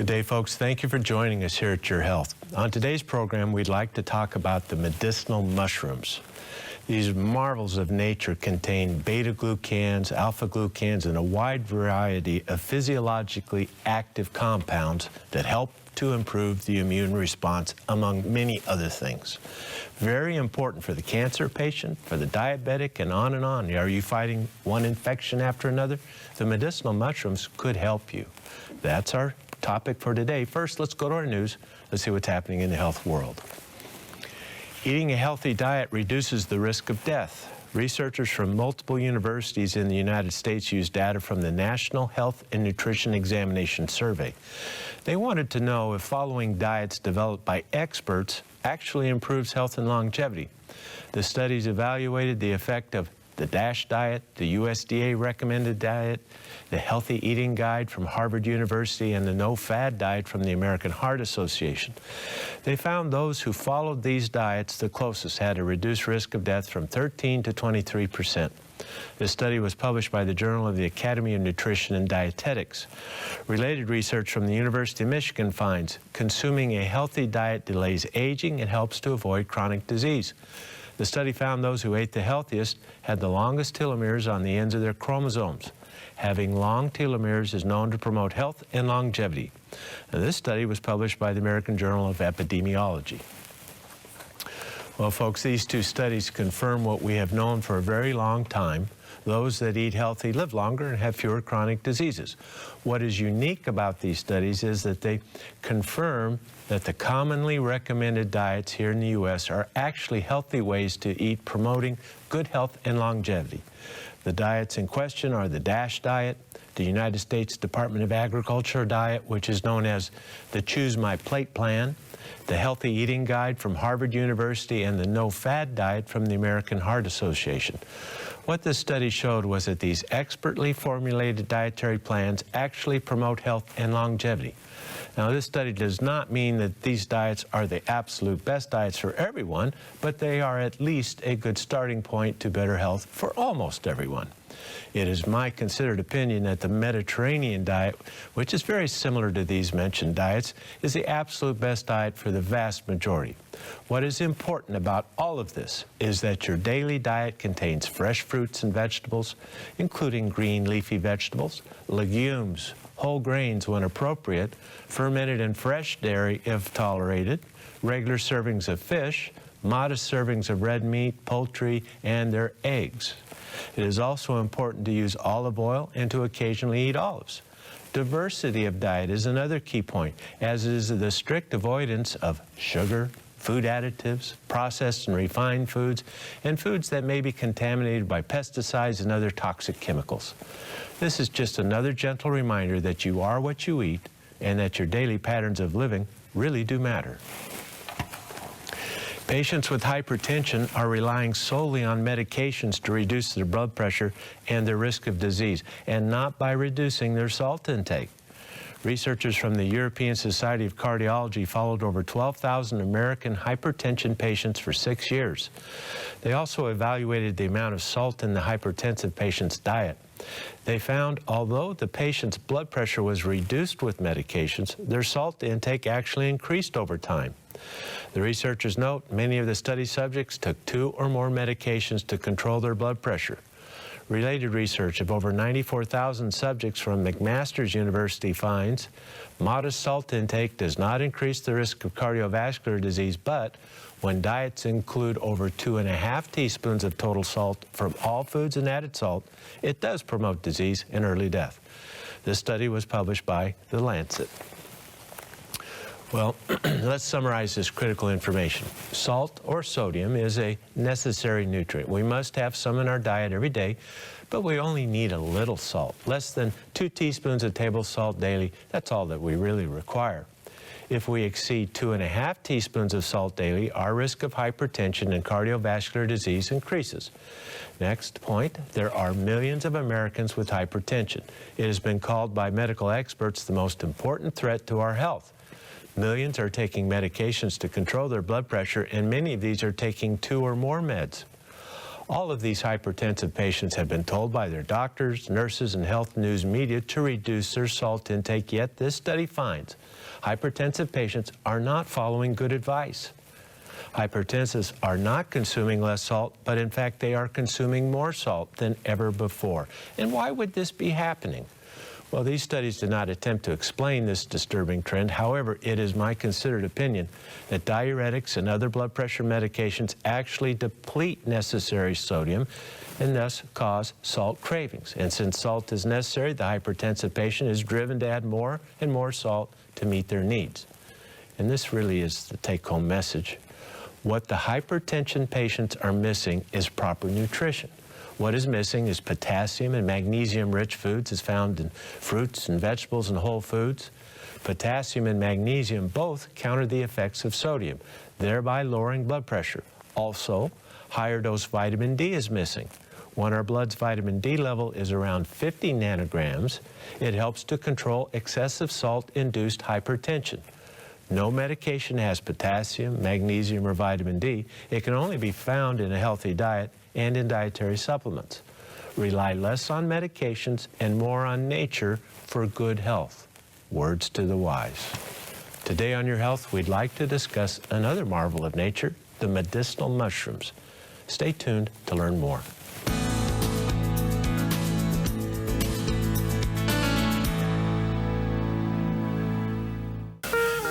Good day, folks. Thank you for joining us here at Your Health. On today's program, we'd like to talk about the medicinal mushrooms. These marvels of nature contain beta-glucans, alpha-glucans, and a wide variety of physiologically active compounds that help to improve the immune response, among many other things. Very important for the cancer patient, for the diabetic, and on and on. Are you fighting one infection after another? The medicinal mushrooms could help you. That's our topic for today. First, let's go to our news. Let's see what's happening in the health world. Eating a healthy diet reduces the risk of death. Researchers from multiple universities in the United States used data from the National Health and Nutrition Examination Survey. They wanted to know if following diets developed by experts actually improves health and longevity. The studies evaluated the effect of the DASH diet, the USDA recommended diet, the Healthy Eating Guide from Harvard University, and the No-Fad diet from the American Heart Association. They found those who followed these diets the closest had a reduced risk of death from 13 to 23%. This study was published by the Journal of the Academy of Nutrition and Dietetics. Related research from the University of Michigan finds consuming a healthy diet delays aging and helps to avoid chronic disease. The study found those who ate the healthiest had the longest telomeres on the ends of their chromosomes. Having long telomeres is known to promote health and longevity. Now, this study was published by the American Journal of Epidemiology. Well, folks, these two studies confirm what we have known for a very long time. Those that eat healthy live longer and have fewer chronic diseases. What is unique about these studies is that they confirm that the commonly recommended diets here in the U.S. are actually healthy ways to eat, promoting good health and longevity. The diets in question are the DASH diet, the United States Department of Agriculture diet, which is known as the Choose My Plate plan, the Healthy Eating Guide from Harvard University, and the No-Fad diet from the American Heart Association. What this study showed was that these expertly formulated dietary plans actually promote health and longevity. Now, this study does not mean that these diets are the absolute best diets for everyone, but they are at least a good starting point to better health for almost everyone. It is my considered opinion that the Mediterranean diet, which is very similar to these mentioned diets, is the absolute best diet for the vast majority. What is important about all of this is that your daily diet contains fresh fruits and vegetables, including green leafy vegetables, legumes, whole grains when appropriate, fermented and fresh dairy if tolerated, regular servings of fish, modest servings of red meat, poultry, and their eggs. It is also important to use olive oil and to occasionally eat olives. Diversity of diet is another key point, as is the strict avoidance of sugar, food additives, processed and refined foods, and foods that may be contaminated by pesticides and other toxic chemicals. This is just another gentle reminder that you are what you eat and that your daily patterns of living really do matter. Patients with hypertension are relying solely on medications to reduce their blood pressure and their risk of disease, and not by reducing their salt intake. Researchers from the European Society of Cardiology followed over 12,000 American hypertension patients for 6 years. They also evaluated the amount of salt in the hypertensive patient's diet. They found although the patient's blood pressure was reduced with medications, their salt intake actually increased over time. The researchers note many of the study subjects took 2 or more medications to control their blood pressure. Related research of over 94,000 subjects from McMaster's University finds modest salt intake does not increase the risk of cardiovascular disease, but when diets include over 2.5 teaspoons of total salt from all foods and added salt, it does promote disease and early death. This study was published by The Lancet. Well, let's summarize this critical information. Salt, or sodium, is a necessary nutrient. We must have some in our diet every day, but we only need a little salt. Less than 2 teaspoons of table salt daily, that's all that we really require. If we exceed 2.5 teaspoons of salt daily, our risk of hypertension and cardiovascular disease increases. Next point, there are millions of Americans with hypertension. It has been called by medical experts the most important threat to our health. Millions are taking medications to control their blood pressure, and many of these are taking 2 or more meds. All of these hypertensive patients have been told by their doctors, nurses, and health news media to reduce their salt intake, yet this study finds hypertensive patients are not following good advice. Hypertensives are not consuming less salt, but in fact they are consuming more salt than ever before. And why would this be happening? Well, these studies did not attempt to explain this disturbing trend. However, it is my considered opinion that diuretics and other blood pressure medications actually deplete necessary sodium and thus cause salt cravings. And since salt is necessary, the hypertensive patient is driven to add more and more salt to meet their needs. And this really is the take-home message. What the hypertension patients are missing is proper nutrition. What is missing is potassium and magnesium-rich foods is found in fruits and vegetables and whole foods. Potassium and magnesium both counter the effects of sodium, thereby lowering blood pressure. Also, higher dose vitamin D is missing. When our blood's vitamin D level is around 50 nanograms, it helps to control excessive salt-induced hypertension. No medication has potassium, magnesium, or vitamin D. It can only be found in a healthy diet and in dietary supplements. Rely less on medications and more on nature for good health. Words to the wise. Today on Your Health, we'd like to discuss another marvel of nature, the medicinal mushrooms. Stay tuned to learn more.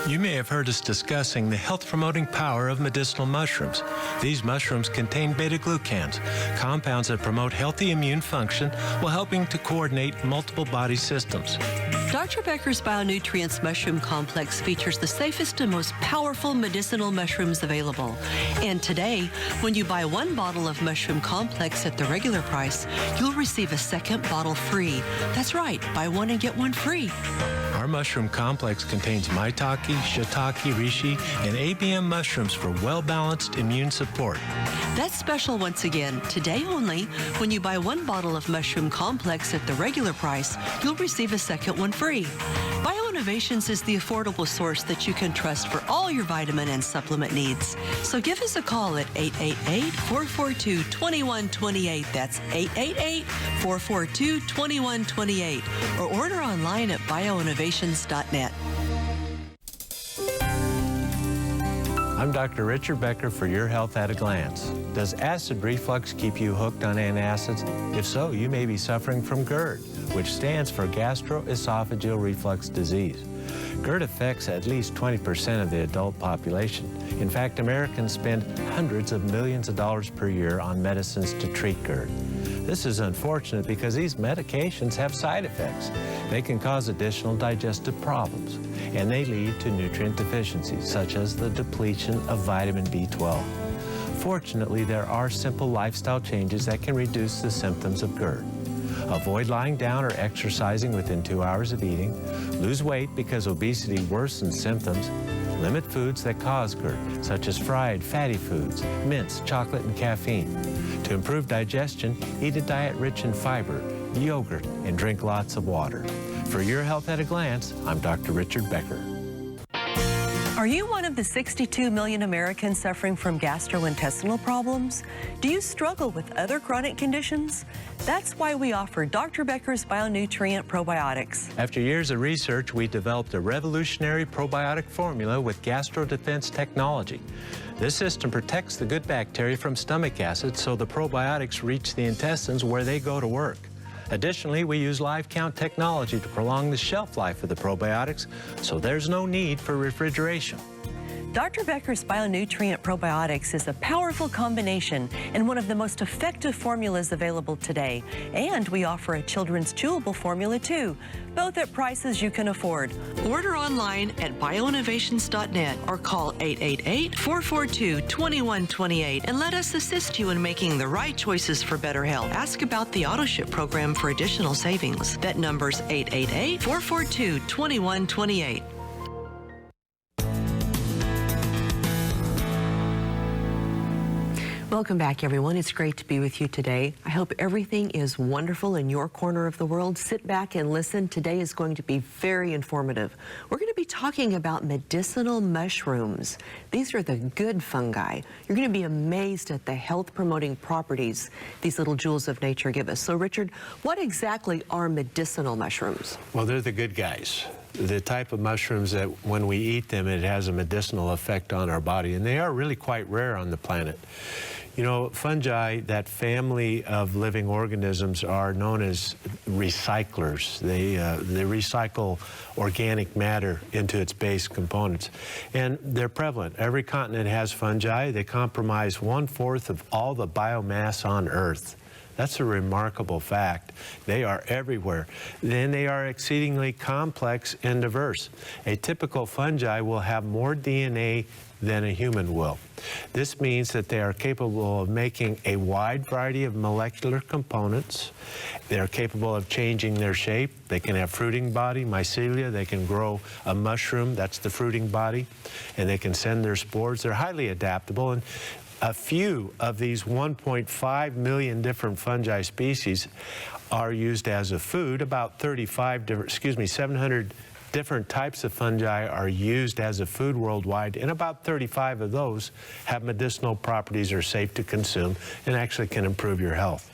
You may have heard us discussing the health-promoting power of medicinal mushrooms. These mushrooms contain beta-glucans, compounds that promote healthy immune function while helping to coordinate multiple body systems. Dr. Becker's Bionutrients Mushroom Complex features the safest and most powerful medicinal mushrooms available. And today, when you buy one bottle of Mushroom Complex at the regular price, you'll receive a second bottle free. That's right, buy one and get one free. Our mushroom complex contains Maitake, Shiitake, Reishi, and ABM mushrooms for well-balanced immune support. That's special once again. Today only, when you buy one bottle of Mushroom Complex at the regular price, you'll receive a second one free. Bioinnovations is the affordable source that you can trust for all your vitamin and supplement needs. So give us a call at 888-442-2128. That's 888-442-2128. Or order online at bioinnovations.net. I'm Dr. Richard Becker for Your Health at a Glance. Does acid reflux keep you hooked on antacids? If so, you may be suffering from GERD, which stands for gastroesophageal reflux disease. GERD affects at least 20% of the adult population. In fact, Americans spend hundreds of millions of dollars per year on medicines to treat GERD. This is unfortunate because these medications have side effects. They can cause additional digestive problems, and they lead to nutrient deficiencies, such as the depletion of vitamin B12. Fortunately, there are simple lifestyle changes that can reduce the symptoms of GERD. Avoid lying down or exercising within 2 hours of eating. Lose weight because obesity worsens symptoms. Limit foods that cause GERD, such as fried, fatty foods, mints, chocolate, and caffeine. To improve digestion, eat a diet rich in fiber, yogurt, and drink lots of water. For Your Health at a Glance, I'm Dr. Richard Becker. Are you one of the 62 million Americans suffering from gastrointestinal problems? Do you struggle with other chronic conditions? That's why we offer Dr. Becker's Bionutrient Probiotics. After years of research, we developed a revolutionary probiotic formula with gastrodefense technology. This system protects the good bacteria from stomach acid so the probiotics reach the intestines where they go to work. Additionally, we use live count technology to prolong the shelf life of the probiotics, so there's no need for refrigeration. Dr. Becker's Bionutrient Probiotics is a powerful combination and one of the most effective formulas available today. And we offer a children's chewable formula too, both at prices you can afford. Order online at bioinnovations.net or call 888-442-2128 and let us assist you in making the right choices for better health. Ask about the AutoShip program for additional savings. That number's 888-442-2128. Welcome back, everyone. It's great to be with you today. I hope everything is wonderful in your corner of the world. Sit back and listen. Today is going to be very informative. We're going to be talking about medicinal mushrooms. These are the good fungi. You're going to be amazed at the health-promoting properties these little jewels of nature give us. So, Richard, what exactly are medicinal mushrooms? Well, they're the good guys. The type of mushrooms that when we eat them, it has a medicinal effect on our body, and they are really quite rare on the planet. You know, fungi, that family of living organisms, are known as recyclers. They recycle organic matter into its base components. And they're prevalent. Every continent has fungi. They comprise 1/4 of all the biomass on Earth. That's a remarkable fact. They are everywhere. Then they are exceedingly complex and diverse. A typical fungi will have more DNA than a human will. This means that they are capable of making a wide variety of molecular components. They are capable of changing their shape. They can have fruiting body, mycelia. They can grow a mushroom, that's the fruiting body, and they can send their spores. They're highly adaptable, and a few of these 1.5 million different fungi species are used as a food. About 700 different types of fungi are used as a food worldwide, and about 35 of those have medicinal properties, are safe to consume, and actually can improve your health.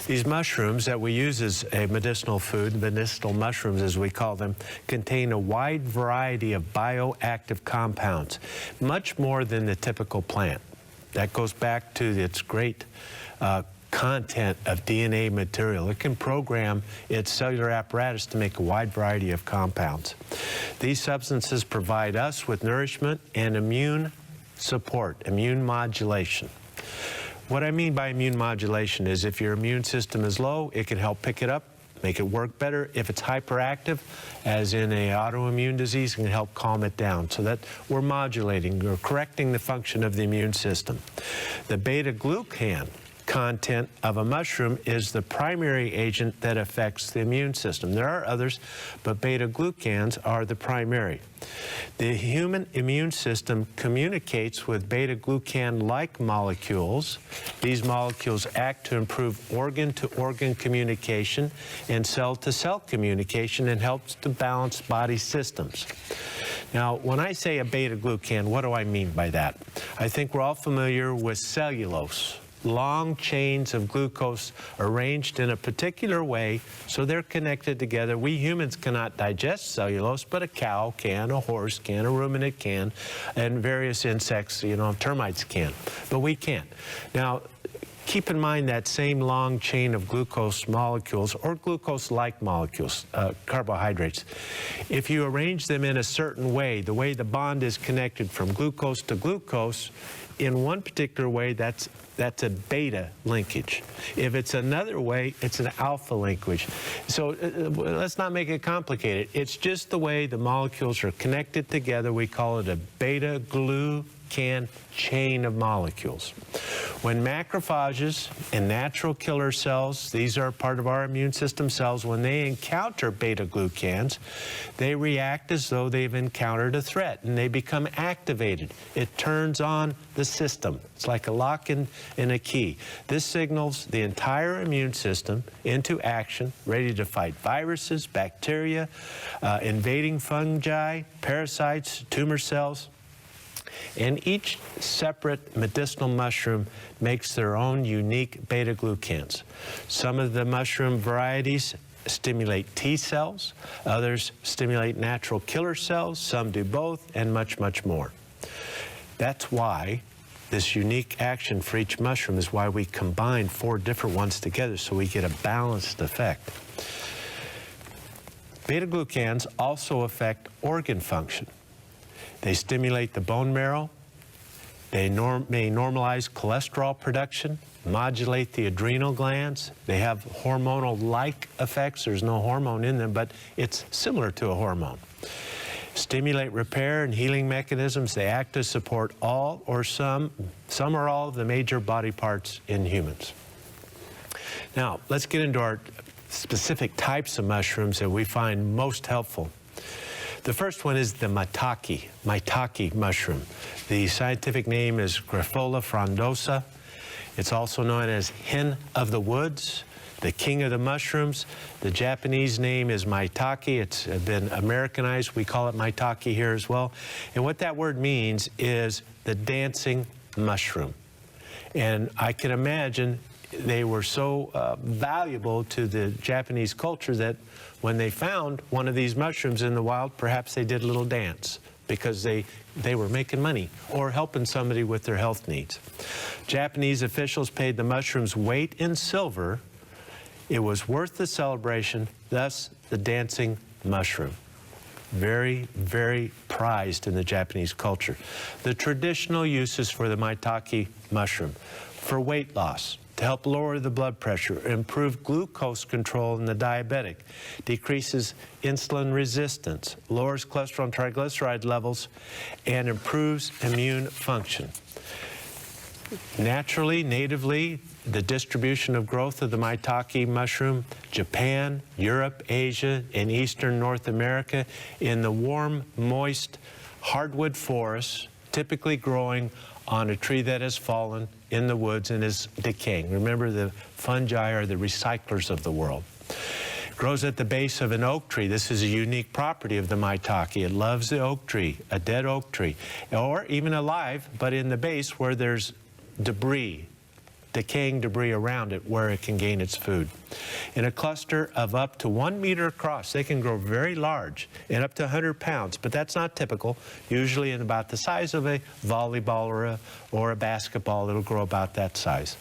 These mushrooms that we use as a medicinal food, medicinal mushrooms as we call them, contain a wide variety of bioactive compounds, much more than the typical plant. That goes back to its great content of DNA material. It can program its cellular apparatus to make a wide variety of compounds. These substances provide us with nourishment and immune support, immune modulation. What I mean by immune modulation is if your immune system is low, it can help pick it up, make it work better. If it's hyperactive, as in an autoimmune disease, it can help calm it down, so that we're modulating, we're correcting the function of the immune system. The beta-glucan content of a mushroom is the primary agent that affects the immune system. There are others, but beta-glucans are the primary. The human immune system communicates with beta-glucan-like molecules. These molecules act to improve organ-to-organ communication and cell-to-cell communication, and helps to balance body systems. Now, when I say a beta-glucan, what do I mean by that? I think we're all familiar with cellulose. Long chains of glucose arranged in a particular way so they're connected together. We humans cannot digest cellulose, but a cow can, a horse can, a ruminant can, and various insects, you know, termites can, but we can't. Now, keep in mind that same long chain of glucose molecules, or glucose-like molecules, carbohydrates. If you arrange them in a certain way, the way the bond is connected from glucose to glucose, in one particular way, that's a beta linkage. If it's another way, it's an alpha linkage. So let's not make it complicated. It's just the way the molecules are connected together. We call it a beta-glucan chain of molecules. When macrophages and natural killer cells, these are part of our immune system cells, when they encounter beta-glucans, they react as though they've encountered a threat, and they become activated. It turns on the system. It's like a lock and a key. This signals the entire immune system into action, ready to fight viruses, bacteria, invading fungi, parasites, tumor cells. And each separate medicinal mushroom makes their own unique beta-glucans. Some of the mushroom varieties stimulate T cells, others stimulate natural killer cells, some do both, and much, much more. That's why this unique action for each mushroom is why we combine 4 different ones together, so we get a balanced effect. Beta-glucans also affect organ function. They stimulate the bone marrow. They may normalize cholesterol production, modulate the adrenal glands. They have hormonal-like effects. There's no hormone in them, but it's similar to a hormone. Stimulate repair and healing mechanisms. They act to support all or some or all of the major body parts in humans. Now, let's get into our specific types of mushrooms that we find most helpful. The first one is the Maitake mushroom. The scientific name is Grifola frondosa. It's also known as hen of the woods, the king of the mushrooms. The Japanese name is Maitake. It's been Americanized. We call it Maitake here as well. And what that word means is the dancing mushroom. And I can imagine they were so valuable to the Japanese culture that when they found one of these mushrooms in the wild, perhaps they did a little dance because they were making money or helping somebody with their health needs. Japanese officials paid the mushrooms weight in silver. It was worth the celebration, thus the dancing mushroom. Very, very prized in the Japanese culture. The traditional uses for the Maitake mushroom: for weight loss, to help lower the blood pressure, improve glucose control in the diabetic, decreases insulin resistance, lowers cholesterol and triglyceride levels, and improves immune function. Naturally, natively, the distribution of growth of the Maitake mushroom: Japan, Europe, Asia, and Eastern North America, in the warm, moist, hardwood forests, typically growing on a tree that has fallen in the woods and is decaying. Remember, the fungi are the recyclers of the world. Grows at the base of an oak tree. This is a unique property of the Maitake. It loves the oak tree, a dead oak tree, or even alive, but in the base where there's debris, decaying debris around it where it can gain its food. In a cluster of up to 1 meter across, they can grow very large and up to 100 pounds, but that's not typical. Usually in about the size of a volleyball or a basketball, it'll grow about that size.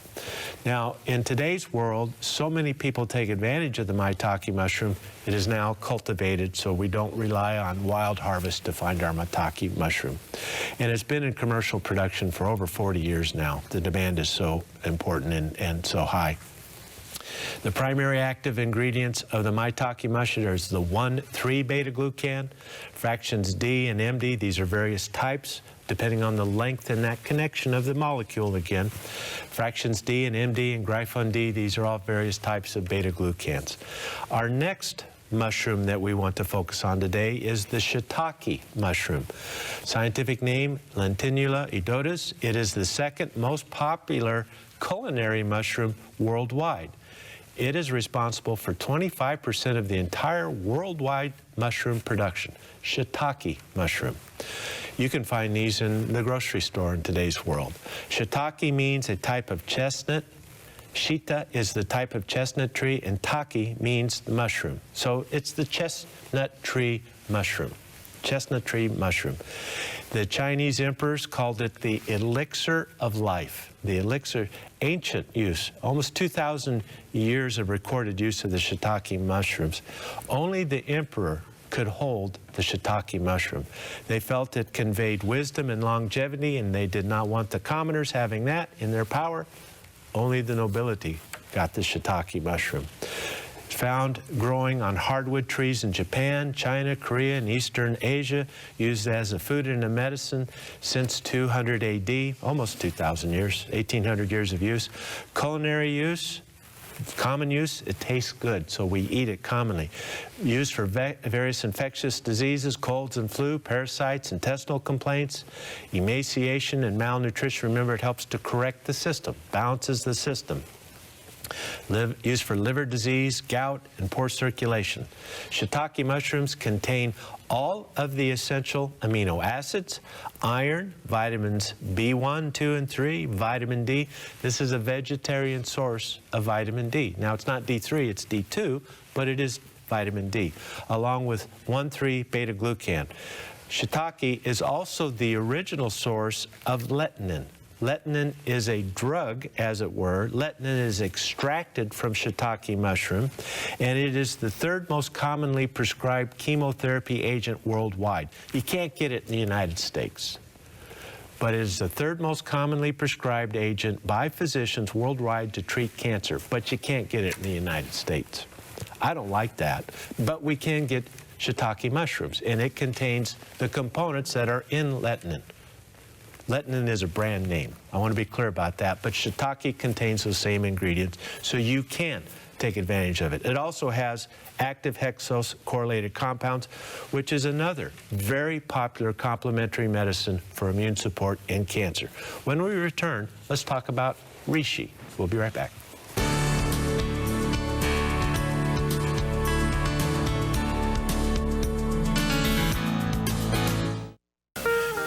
Now, in today's world, so many people take advantage of the Maitake mushroom. It is now cultivated, so we don't rely on wild harvest to find our Maitake mushroom. And it's been in commercial production for over 40 years now. The demand is so important and so high. The primary active ingredients of the Maitake mushroom is the 1,3-beta-glucan, fractions D and MD. These are various types, depending on the length and that connection of the molecule again. Fractions D and MD and glyphon D, these are all various types of beta-glucans. Our next mushroom that we want to focus on today is the Shiitake mushroom. Scientific name, Lentinula edodes. It is the second most popular culinary mushroom worldwide. It is responsible for 25% of the entire worldwide mushroom production. Shiitake mushroom. You can find these in the grocery store in today's world. Shiitake means a type of chestnut. Shita is the type of chestnut tree, and take means mushroom. So it's the chestnut tree mushroom. Chestnut tree mushroom. The Chinese emperors called it the elixir of life. The elixir, ancient use, almost 2,000 years of recorded use of the Shiitake mushrooms. Only the emperor could hold the Shiitake mushroom. They felt it conveyed wisdom and longevity, and they did not want the commoners having that in their power. Only the nobility got the Shiitake mushroom. Found growing on hardwood trees in Japan, China, Korea, and Eastern Asia, used as a food and a medicine since 200 AD, almost 2,000 years, 1,800 years of use. Culinary use, common use, it tastes good, so we eat it commonly. Used for various infectious diseases, colds and flu, parasites, intestinal complaints, emaciation and malnutrition. Remember, it helps to correct the system, balances the system. Used for liver disease, gout, and poor circulation. Shiitake mushrooms contain all of the essential amino acids, iron, vitamins B1, 2, and 3, vitamin D. This is a vegetarian source of vitamin D. Now, it's not D3, it's D2, but it is vitamin D, along with 1,3-beta-glucan. Shiitake is also the original source of lecithin. Lecithin is a drug, as it were. Lecithin is extracted from Shiitake mushroom, and it is the third most commonly prescribed chemotherapy agent worldwide. You can't get it in the United States, but it is the third most commonly prescribed agent by physicians worldwide to treat cancer, but you can't get it in the United States. I don't like that, but we can get Shiitake mushrooms, and it contains the components that are in lecithin. Lecithin is a brand name. I want to be clear about that, but Shiitake contains those same ingredients, so you can take advantage of it. It also has active hexose correlated compounds, which is another very popular complementary medicine for immune support in cancer. When we return, let's talk about Reishi. We'll be right back.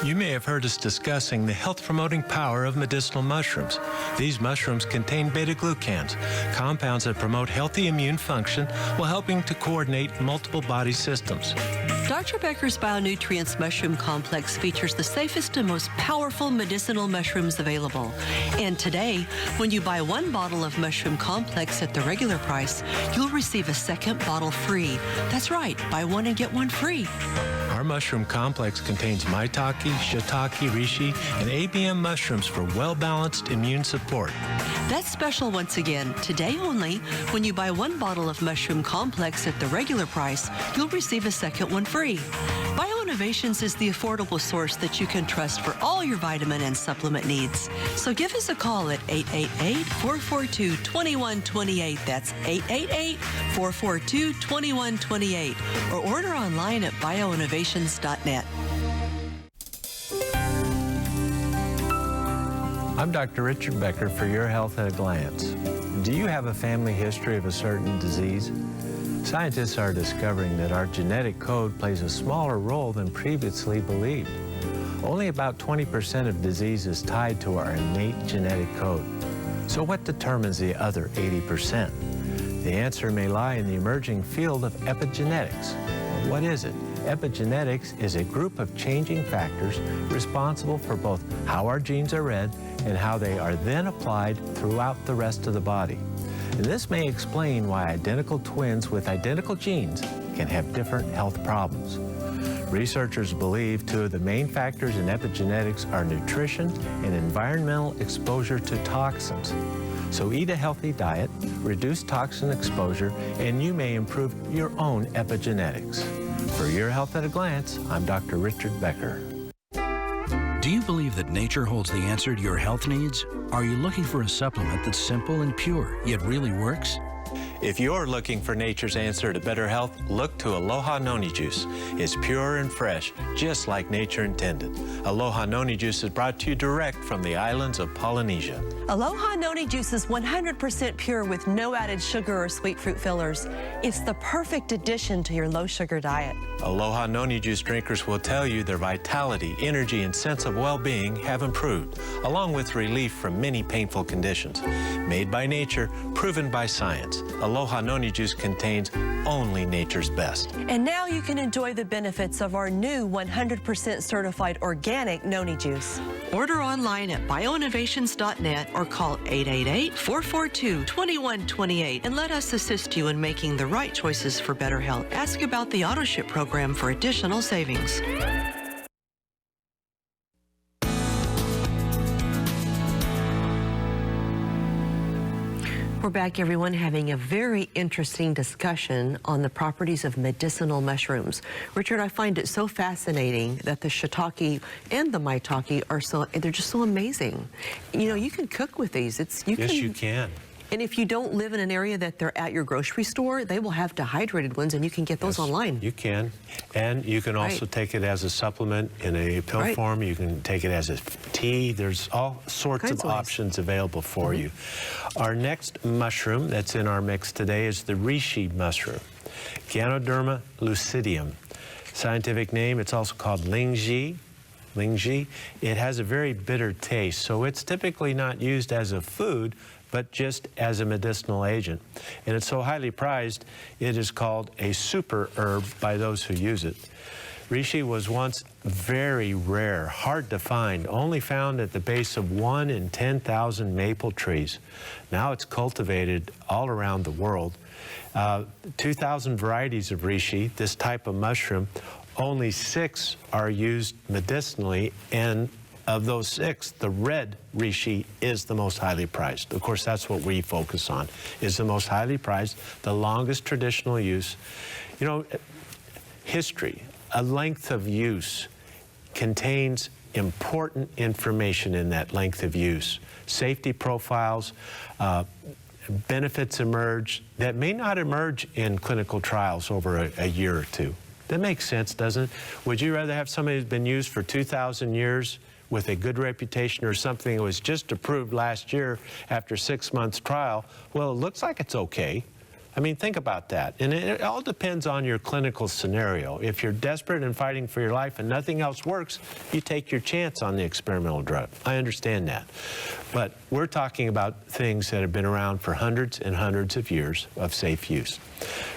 You may have heard us discussing the health-promoting power of medicinal mushrooms. These mushrooms contain beta-glucans, compounds that promote healthy immune function while helping to coordinate multiple body systems. Dr. Becker's Bionutrients Mushroom Complex features the safest and most powerful medicinal mushrooms available. And today, when you buy one bottle of Mushroom Complex at the regular price, you'll receive a second bottle free. That's right, buy one and get one free. Our mushroom complex contains Maitake, Shiitake, Reishi, and ABM mushrooms for well-balanced immune support. That's special once again. Today only, when you buy one bottle of Mushroom Complex at the regular price, you'll receive a second one free. Bioinnovations is the affordable source that you can trust for all your vitamin and supplement needs. So give us a call at 888-442-2128. That's 888-442-2128. Or order online at bioinnovations.net. I'm Dr. Richard Becker for Your Health at a Glance. Do you have a family history of a certain disease? Scientists are discovering that our genetic code plays a smaller role than previously believed. Only about 20% of disease is tied to our innate genetic code. So what determines the other 80%? The answer may lie in the emerging field of epigenetics. What is it? Epigenetics is a group of changing factors responsible for both how our genes are read and how they are then applied throughout the rest of the body. And this may explain why identical twins with identical genes can have different health problems. Researchers believe two of the main factors in epigenetics are nutrition and environmental exposure to toxins. So eat a healthy diet, reduce toxin exposure, and you may improve your own epigenetics. For Your Health at a Glance, I'm Dr. Richard Becker. Do you believe that nature holds the answer to your health needs? Are you looking for a supplement that's simple and pure, yet really works? If you're looking for nature's answer to better health, look to Aloha Noni Juice. It's pure and fresh, just like nature intended. Aloha Noni Juice is brought to you direct from the islands of Polynesia. Aloha Noni Juice is 100% pure with no added sugar or sweet fruit fillers. It's the perfect addition to your low-sugar diet. Aloha Noni Juice drinkers will tell you their vitality, energy, and sense of well-being have improved, along with relief from many painful conditions. Made by nature, proven by science, Aloha Noni Juice contains only nature's best. And now you can enjoy the benefits of our new 100% certified organic Noni Juice. Order online at bioinnovations.net or call 888-442-2128 and let us assist you in making the right choices for better health. Ask about the AutoShip program for additional savings. We're back, everyone, having a very interesting discussion on the properties of medicinal mushrooms. Richard, I find it so fascinating that the shiitake and the maitake are they're just so amazing. You know, you can cook with these. Yes, you can. And if you don't live in an area that they're at your grocery store, they will have dehydrated ones, and you can get those online. You can. And you can also take it as a supplement in a pill form. You can take it as a tea. There's all sorts of options available for you. Our next mushroom that's in our mix today is the Reishi mushroom, Ganoderma lucidium. Scientific name, it's also called lingzhi. It has a very bitter taste, so it's typically not used as a food, but just as a medicinal agent. And it's so highly prized, it is called a super herb by those who use it. Reishi was once very rare, hard to find, only found at the base of 1 in 10,000 maple trees. Now it's cultivated all around the world. 2,000 varieties of Reishi, this type of mushroom. Only 6 are used medicinally, and of those 6, the red Reishi is the most highly prized. Of course, that's what we focus on, is the most highly prized, the longest traditional use. You know, history, a length of use contains important information in that length of use. Safety profiles, benefits emerge that may not emerge in clinical trials over a year or two. That makes sense, doesn't it? Would you rather have somebody who's been used for 2,000 years with a good reputation, or something that was just approved last year after 6 months trial? Well, it looks like it's okay. I mean, think about that. And it all depends on your clinical scenario. If you're desperate and fighting for your life and nothing else works, you take your chance on the experimental drug. I understand that. But we're talking about things that have been around for hundreds and hundreds of years of safe use.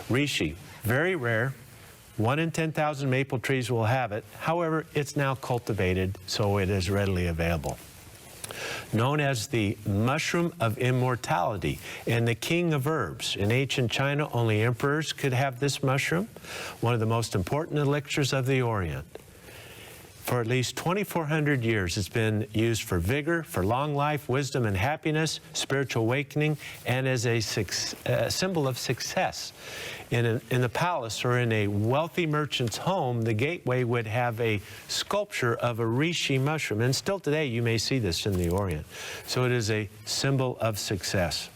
Reishi, very rare. 1 in 10,000 maple trees will have it. However, it's now cultivated, so it is readily available. Known as the mushroom of immortality and the king of herbs. In ancient China, only emperors could have this mushroom, one of the most important elixirs of the Orient. For at least 2,400 years, it's been used for vigor, for long life, wisdom and happiness, spiritual awakening, and as a symbol of success. In the palace or in a wealthy merchant's home, the gateway would have a sculpture of a reishi mushroom. And still today, you may see this in the Orient. So it is a symbol of success.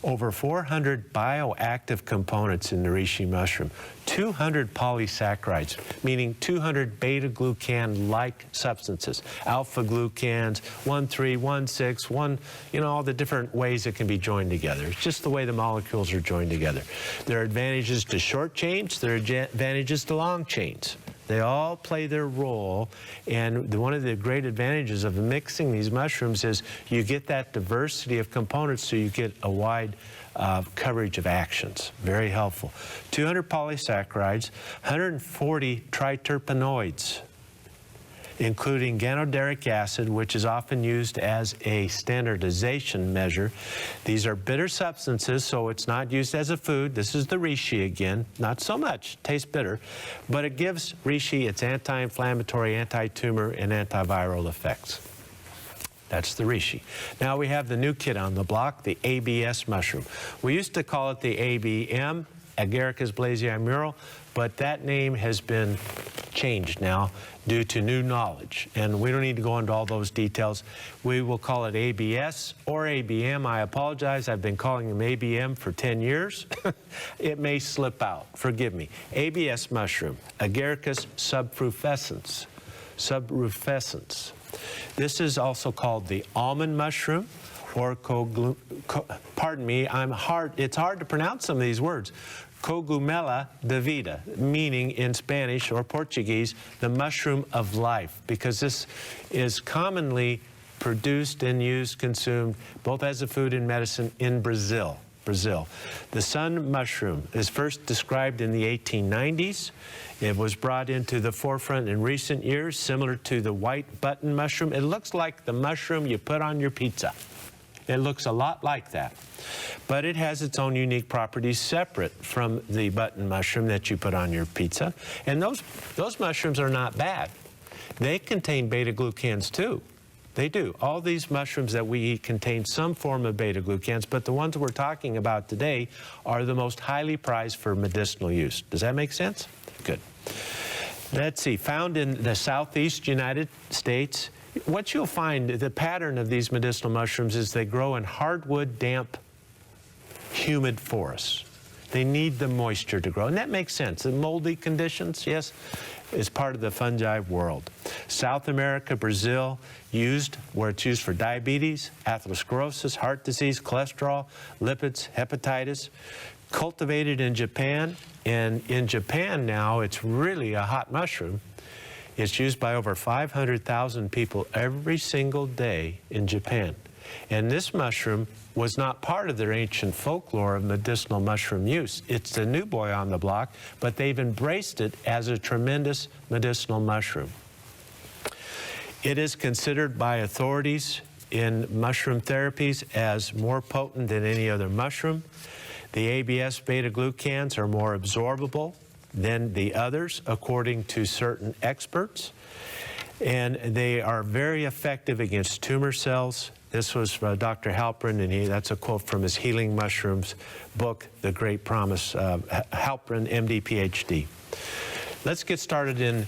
Over 400 bioactive components in the reishi mushroom, 200 polysaccharides, meaning 200 beta-glucan-like substances, alpha-glucans, 1,3, 1,6, 1, you know, all the different ways it can be joined together. It's just the way the molecules are joined together. There are advantages to short chains, there are advantages to long chains. They all play their role, and one of the great advantages of mixing these mushrooms is you get that diversity of components, so you get a wide coverage of actions. Very helpful. 200 polysaccharides, 140 triterpenoids, including ganoderic acid, which is often used as a standardization measure. These are bitter substances, so it's not used as a food. This is the reishi again. Not so much. Tastes bitter. But it gives reishi its anti-inflammatory, anti-tumor, and antiviral effects. That's the reishi. Now we have the new kid on the block, the ABS mushroom. We used to call it the ABM, Agaricus blazei mural, but that name has been changed now due to new knowledge, and we don't need to go into all those details. We will call it ABS or ABM. I apologize, I've been calling them ABM for 10 years. It may slip out, forgive me. ABS mushroom, Agaricus subfrufescens. This is also called the almond mushroom, or pardon me, it's hard to pronounce some of these words. Cogumela de vida, meaning in Spanish or Portuguese, the mushroom of life, because this is commonly produced and used, consumed, both as a food and medicine in Brazil. The sun mushroom is first described in the 1890s. It was brought into the forefront in recent years, similar to the white button mushroom. It looks like the mushroom you put on your pizza. It looks a lot like that, but it has its own unique properties separate from the button mushroom that you put on your pizza. And those mushrooms are not bad. They contain beta-glucans too. They do. All these mushrooms that we eat contain some form of beta-glucans, but the ones we're talking about today are the most highly prized for medicinal use. Does that make sense? Good. Let's see. Found in the southeast United States, what you'll find, the pattern of these medicinal mushrooms is they grow in hardwood, damp, humid forests. They need the moisture to grow, and that makes sense. The moldy conditions, yes, is part of the fungi world. South America, Brazil, where it's used for diabetes, atherosclerosis, heart disease, cholesterol, lipids, hepatitis. Cultivated in Japan, and in Japan now it's really a hot mushroom. It's used by over 500,000 people every single day in Japan. And this mushroom was not part of their ancient folklore of medicinal mushroom use. It's the new boy on the block, but they've embraced it as a tremendous medicinal mushroom. It is considered by authorities in mushroom therapies as more potent than any other mushroom. The ABS beta-glucans are more absorbable than the others, according to certain experts. And they are very effective against tumor cells. This was Dr. Halpern, and that's a quote from his Healing Mushrooms book, The Great Promise, Halpern, MD, PhD. Let's get started in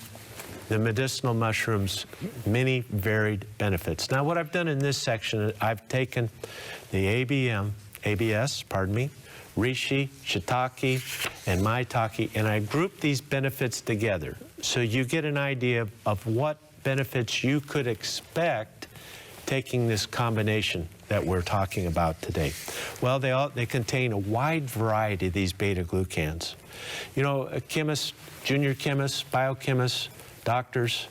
the medicinal mushrooms' many varied benefits. Now, what I've done in this section, I've taken the ABM, ABS, pardon me, Reishi, Shiitake, and Maitake, and I group these benefits together so you get an idea of what benefits you could expect taking this combination that we're talking about today. Well, they contain a wide variety of these beta-glucans. You know, chemists, junior chemists, biochemists, doctors,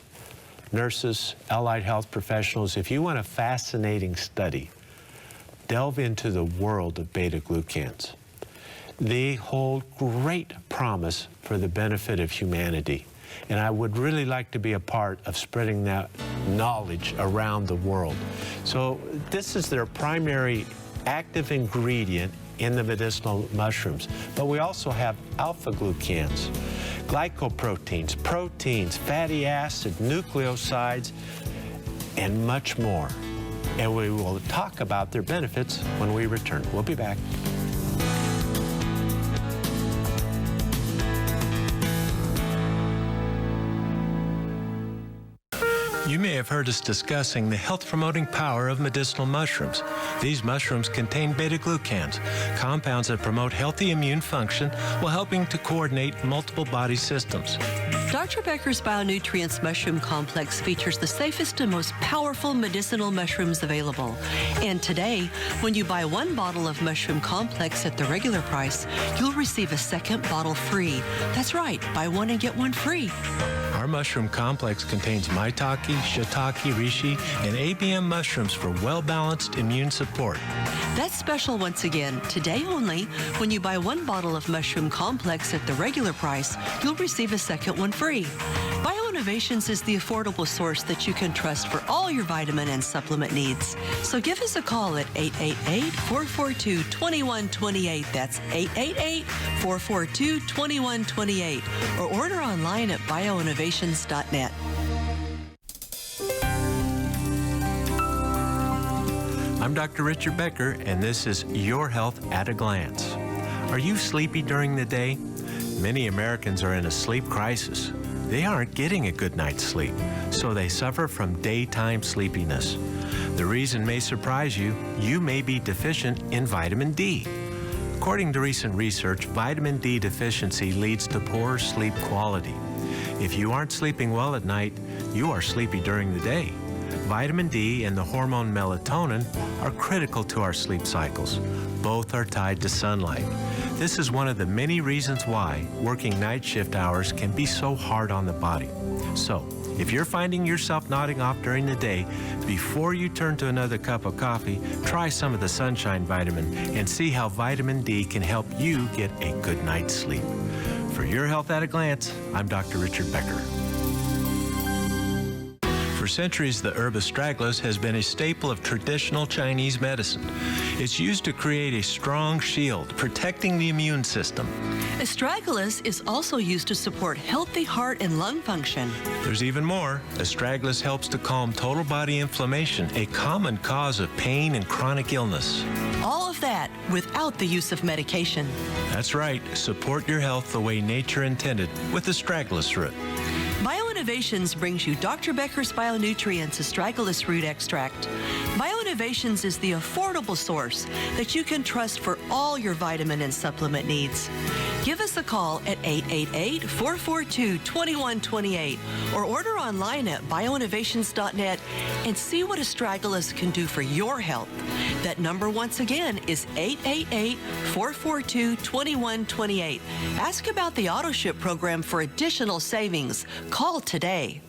nurses, allied health professionals, if you want a fascinating study, delve into the world of beta-glucans. They hold great promise for the benefit of humanity. And I would really like to be a part of spreading that knowledge around the world. So this is their primary active ingredient in the medicinal mushrooms. But we also have alpha-glucans, glycoproteins, proteins, fatty acid, nucleosides, and much more. And we will talk about their benefits when we return. We'll be back. You may have heard us discussing the health-promoting power of medicinal mushrooms. These mushrooms contain beta-glucans, compounds that promote healthy immune function while helping to coordinate multiple body systems. Dr. Becker's Bionutrients Mushroom Complex features the safest and most powerful medicinal mushrooms available. And today, when you buy one bottle of Mushroom Complex at the regular price, you'll receive a second bottle free. That's right, buy one and get one free. Our mushroom complex contains Maitake, Shiitake, Reishi, and ABM mushrooms for well-balanced immune support. That's special once again. Today only, when you buy one bottle of Mushroom Complex at the regular price, you'll receive a second one free. Bioinnovations is the affordable source that you can trust for all your vitamin and supplement needs. So give us a call at 888-442-2128. That's 888-442-2128. Or order online at bioinnovations.net. I'm Dr. Richard Becker, and this is Your Health at a Glance. Are you sleepy during the day? Many Americans are in a sleep crisis. They aren't getting a good night's sleep, so they suffer from daytime sleepiness. The reason may surprise you. You may be deficient in vitamin D. According to recent research, vitamin D deficiency leads to poor sleep quality. If you aren't sleeping well at night, you are sleepy during the day. Vitamin D and the hormone melatonin are critical to our sleep cycles. Both are tied to sunlight. This is one of the many reasons why working night shift hours can be so hard on the body. So, if you're finding yourself nodding off during the day, before you turn to another cup of coffee, try some of the sunshine vitamin and see how vitamin D can help you get a good night's sleep. For Your Health at a Glance, I'm Dr. Richard Becker. For centuries, the herb Astragalus has been a staple of traditional Chinese medicine. It's used to create a strong shield, protecting the immune system. Astragalus is also used to support healthy heart and lung function. There's even more. Astragalus helps to calm total body inflammation, a common cause of pain and chronic illness. All of that without the use of medication. That's right. Support your health the way nature intended with Astragalus root. Bioinnovations brings you Dr. Becker's Bionutrients Astragalus Root Extract. Bioinnovations is the affordable source that you can trust for all your vitamin and supplement needs. Give us a call at 888-442-2128 or order online at bioinnovations.net and see what Astragalus can do for your health. That number once again is 888-442-2128. Ask about the auto ship program for additional savings. Call today.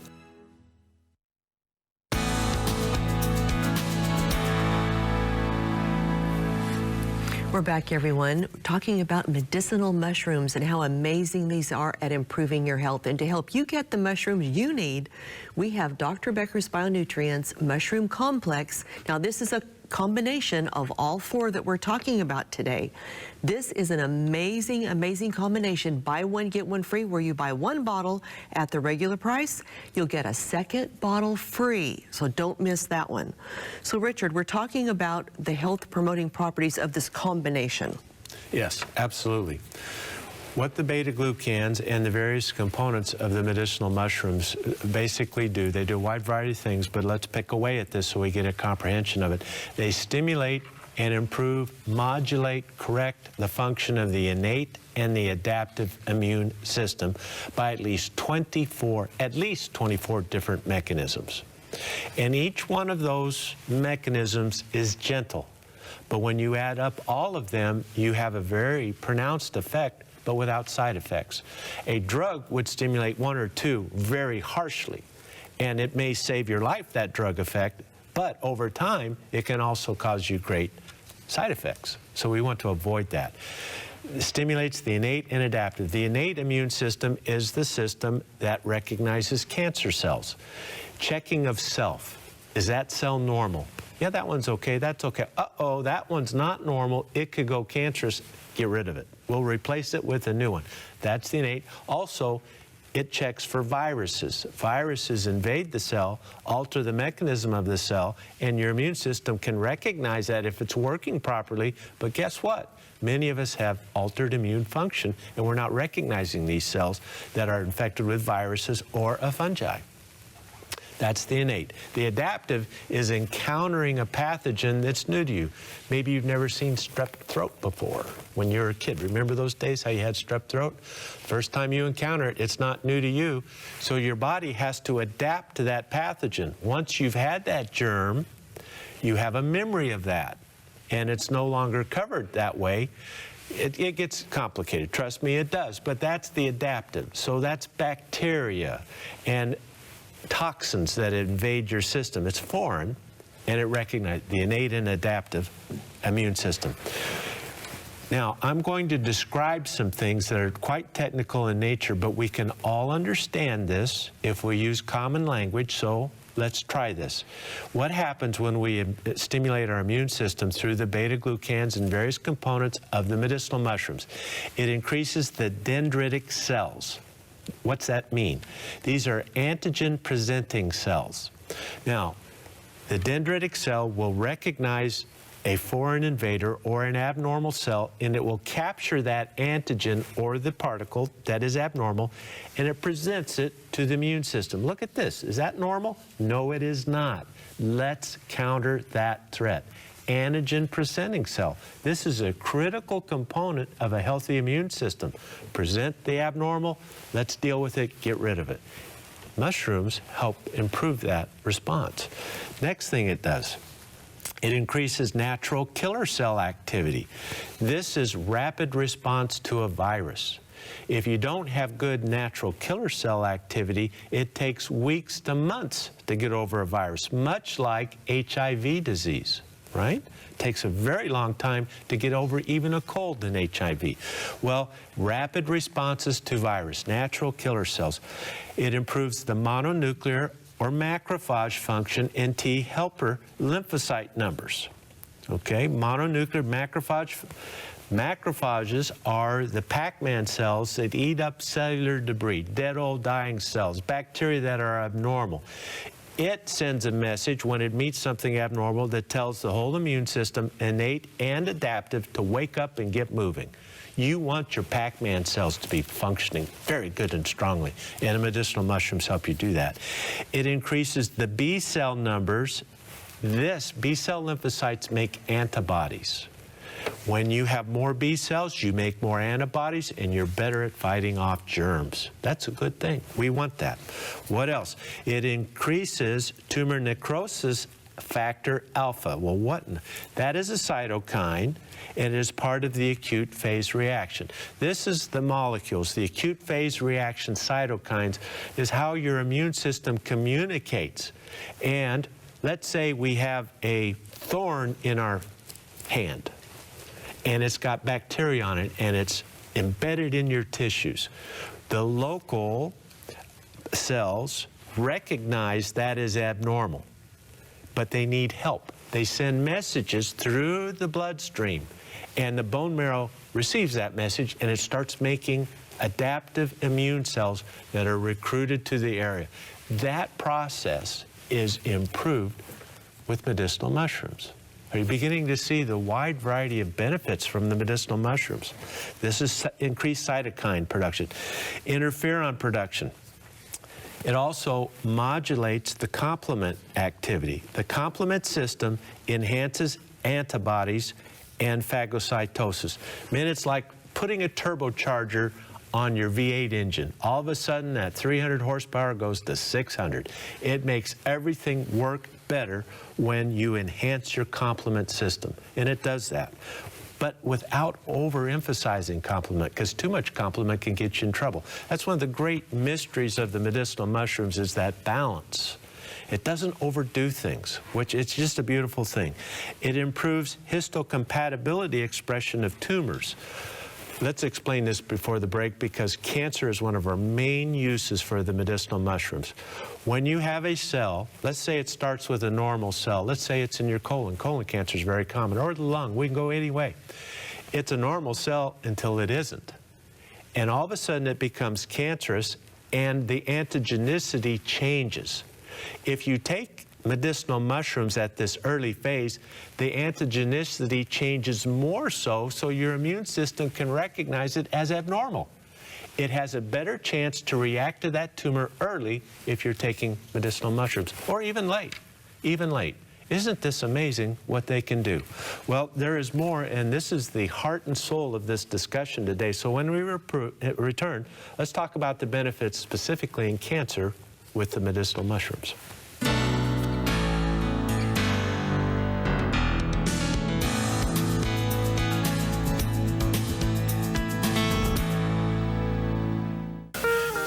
We're back, everyone, talking about medicinal mushrooms and how amazing these are at improving your health. And to help you get the mushrooms you need, we have Dr. Becker's Bionutrients Mushroom Complex. Now, this is a combination of all four that we're talking about today. This is an amazing, amazing combination. Buy one, get one free, where you buy one bottle at the regular price, you'll get a second bottle free. So don't miss that one. So Richard, we're talking about the health promoting properties of this combination. Yes, absolutely. What the beta-glucans and the various components of the medicinal mushrooms basically do, they do a wide variety of things, but let's pick away at this so we get a comprehension of it. They stimulate and improve, modulate, correct the function of the innate and the adaptive immune system by at least 24 different mechanisms. And each one of those mechanisms is gentle. But when you add up all of them, you have a very pronounced effect, but without side effects. A drug would stimulate one or two very harshly, and it may save your life, that drug effect, but over time, it can also cause you great side effects. So we want to avoid that. It stimulates the innate and adaptive. The innate immune system is the system that recognizes cancer cells. Checking of self. Is that cell normal? Yeah, that one's okay, that's okay. Uh-oh, that one's not normal. It could go cancerous. Get rid of it. We'll replace it with a new one. That's the innate. Also, it checks for viruses. Viruses invade the cell, alter the mechanism of the cell, and your immune system can recognize that if it's working properly. But guess what? Many of us have altered immune function, and we're not recognizing these cells that are infected with viruses or a fungi. That's the innate. The adaptive is encountering a pathogen that's new to you. Maybe you've never seen strep throat before when you were a kid. Remember those days how you had strep throat? First time you encounter it, it's not new to you. So your body has to adapt to that pathogen. Once you've had that germ, you have a memory of that, and it's no longer covered that way. It gets complicated. Trust me, it does. But that's the adaptive. So that's bacteria and toxins that invade your system. It's foreign, and it recognizes the innate and adaptive immune system. Now, I'm going to describe some things that are quite technical in nature, but we can all understand this if we use common language, so let's try this. What happens when we stimulate our immune system through the beta-glucans and various components of the medicinal mushrooms? It increases the dendritic cells. What's that mean? These are antigen-presenting cells. Now, the dendritic cell will recognize a foreign invader or an abnormal cell, and it will capture that antigen or the particle that is abnormal, and it presents it to the immune system. Look at this. Is that normal? No, it is not. Let's counter that threat. Antigen-presenting cell. This is a critical component of a healthy immune system. Present the abnormal, let's deal with it, get rid of it. Mushrooms help improve that response. Next thing it does, it increases natural killer cell activity. This is rapid response to a virus. If you don't have good natural killer cell activity, it takes weeks to months to get over a virus, much like HIV disease. Right? It takes a very long time to get over even a cold in HIV. Well, rapid responses to virus, natural killer cells. It improves the mononuclear or macrophage function in T helper lymphocyte numbers. Okay, mononuclear macrophages are the Pac-Man cells that eat up cellular debris, dead old dying cells, bacteria that are abnormal. It sends a message when it meets something abnormal that tells the whole immune system, innate and adaptive, to wake up and get moving. You want your Pac-Man cells to be functioning very good and strongly, and the medicinal mushrooms help you do that. It increases the B cell numbers. B cell lymphocytes make antibodies. When you have more B cells, you make more antibodies, and you're better at fighting off germs. That's a good thing. We want that. What else? It increases tumor necrosis factor alpha. Well, that is a cytokine, and it is part of the acute phase reaction. This is the molecules. The acute phase reaction cytokines is how your immune system communicates. And let's say we have a thorn in our hand, and it's got bacteria on it, and it's embedded in your tissues. The local cells recognize that as abnormal, but they need help. They send messages through the bloodstream, and the bone marrow receives that message, and it starts making adaptive immune cells that are recruited to the area. That process is improved with medicinal mushrooms. Are you beginning to see the wide variety of benefits from the medicinal mushrooms? This is increased cytokine production, interferon production. It also modulates the complement activity. The complement system enhances antibodies, and phagocytosis. Man, it's like putting a turbocharger on your V8 engine. All of a sudden, that 300 horsepower goes to 600. It makes everything work better when you enhance your complement system, and it does that. But without overemphasizing complement, because too much complement can get you in trouble. That's one of the great mysteries of the medicinal mushrooms, is that balance. It doesn't overdo things, which it's just a beautiful thing. It improves histocompatibility expression of tumors. Let's explain this before the break, because cancer is one of our main uses for the medicinal mushrooms. When you have a cell, let's say it starts with a normal cell. Let's say it's in your colon. Colon cancer is very common, or the lung. We can go any way. It's a normal cell until it isn't. And all of a sudden it becomes cancerous, and the antigenicity changes. If you take medicinal mushrooms at this early phase, the antigenicity changes more so your immune system can recognize it as abnormal. It has a better chance to react to that tumor early if you're taking medicinal mushrooms, or even late, Isn't this amazing what they can do? Well, there is more, and this is the heart and soul of this discussion today. So when we return, let's talk about the benefits specifically in cancer with the medicinal mushrooms.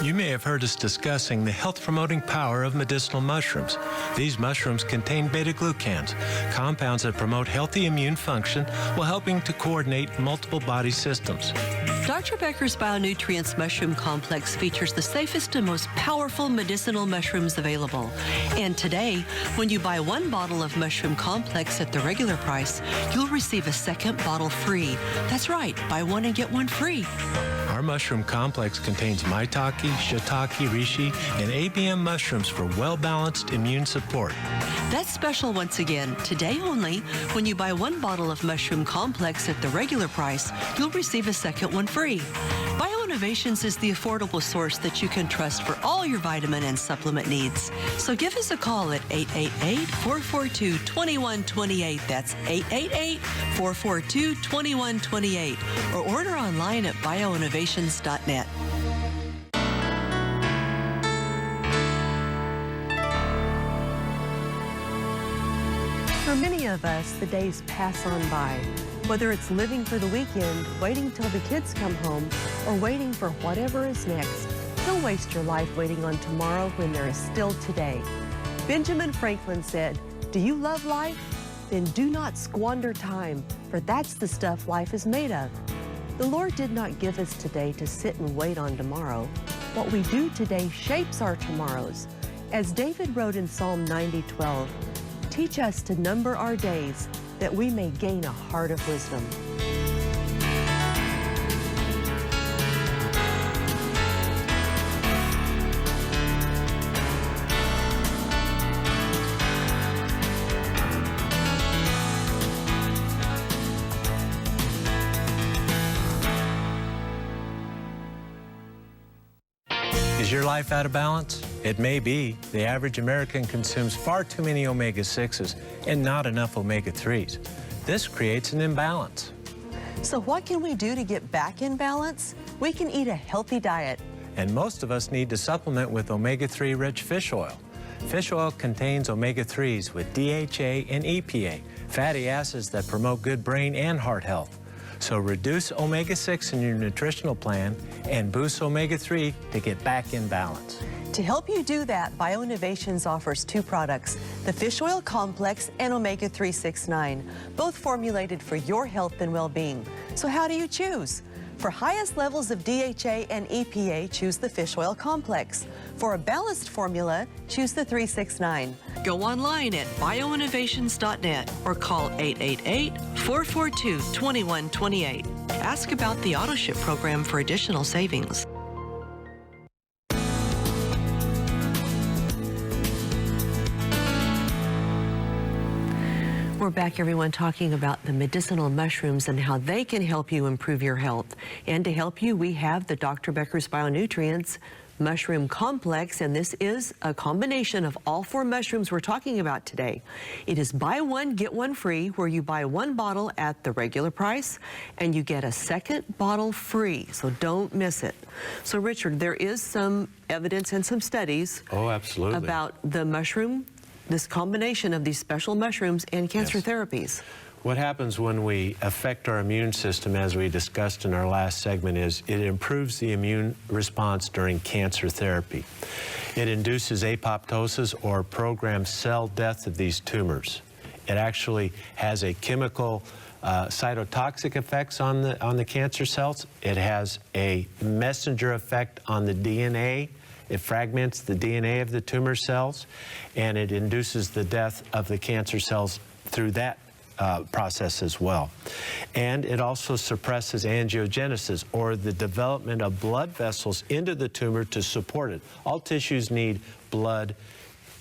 You may have heard us discussing the health-promoting power of medicinal mushrooms. These mushrooms contain beta-glucans, compounds that promote healthy immune function while helping to coordinate multiple body systems. Dr. Becker's Bionutrients Mushroom Complex features the safest and most powerful medicinal mushrooms available. And today, when you buy one bottle of Mushroom Complex at the regular price, you'll receive a second bottle free. That's right, buy one and get one free. Our mushroom complex contains Maitake, Shiitake, Reishi, and ABM mushrooms for well-balanced immune support. That's special once again. Today only, when you buy one bottle of Mushroom Complex at the regular price, you'll receive a second one free. Bioinnovations is the affordable source that you can trust for all your vitamin and supplement needs. So give us a call at 888-442-2128. That's 888-442-2128. Or order online at bioinnovations.net. For many of us, the days pass on by. Whether it's living for the weekend, waiting till the kids come home, or waiting for whatever is next, don't waste your life waiting on tomorrow when there is still today. Benjamin Franklin said, "Do you love life? Then do not squander time, for that's the stuff life is made of." The Lord did not give us today to sit and wait on tomorrow. What we do today shapes our tomorrows. As David wrote in Psalm 90:12, "Teach us to number our days, that we may gain a heart of wisdom." Is your life out of balance? It may be. The average American consumes far too many omega-6s and not enough omega-3s. This creates an imbalance. So what can we do to get back in balance? We can eat a healthy diet. And most of us need to supplement with omega-3 rich fish oil. Fish oil contains omega-3s with DHA and EPA, fatty acids that promote good brain and heart health. So reduce omega-6 in your nutritional plan and boost omega-3 to get back in balance. To help you do that, Bioinnovations offers two products, the Fish Oil Complex and Omega 369, both formulated for your health and well-being. So how do you choose? For highest levels of DHA and EPA, choose the Fish Oil Complex. For a balanced formula, choose the 369. Go online at bioinnovations.net or call 888-442-2128. Ask about the AutoShip program for additional savings. We're back, everyone, talking about the medicinal mushrooms and how they can help you improve your health. And to help you, we have the Dr. Becker's Bionutrients mushroom complex, and this is a combination of all 4 mushrooms we're talking about today. It is buy one, get one free, where you buy 1 bottle at the regular price, and you get a second bottle free, so don't miss it. So Richard, there is some evidence and some studies absolutely. About the mushroom, this combination of these special mushrooms and cancer therapies. What happens when we affect our immune system, as we discussed in our last segment, is it improves the immune response during cancer therapy. It induces apoptosis or programmed cell death of these tumors. It actually has a chemical cytotoxic effects on the cancer cells. It has a messenger effect on the DNA. It fragments the DNA of the tumor cells, and it induces the death of the cancer cells through that process as well. And it also suppresses angiogenesis, or the development of blood vessels into the tumor to support it. All tissues need blood